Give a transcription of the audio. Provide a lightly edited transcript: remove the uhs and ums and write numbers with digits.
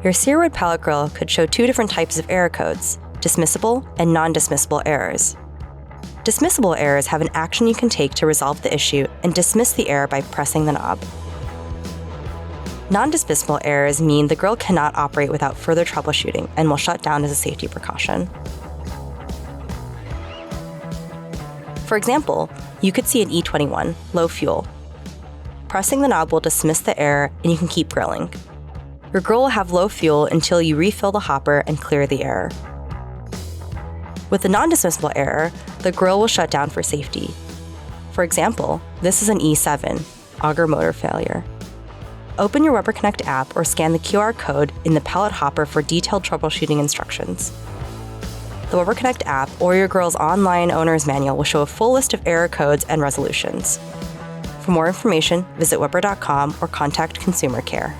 Your Searwood Pellet Grill could show two different types of error codes, dismissible and non-dismissible errors. Dismissible errors have an action you can take to resolve the issue and dismiss the error by pressing the knob. Non-dismissible errors mean the grill cannot operate without further troubleshooting and will shut down as a safety precaution. For example, you could see an E21, low fuel. Pressing the knob will dismiss the error and you can keep grilling. Your grill will have low fuel until you refill the hopper and clear the error. With the non-dismissible error, the grill will shut down for safety. For example, this is an E7, auger motor failure. Open your Weber Connect app or scan the QR code in the pellet hopper for detailed troubleshooting instructions. The Weber Connect app or your grill's online owner's manual will show a full list of error codes and resolutions. For more information, visit Weber.com or contact Consumer Care.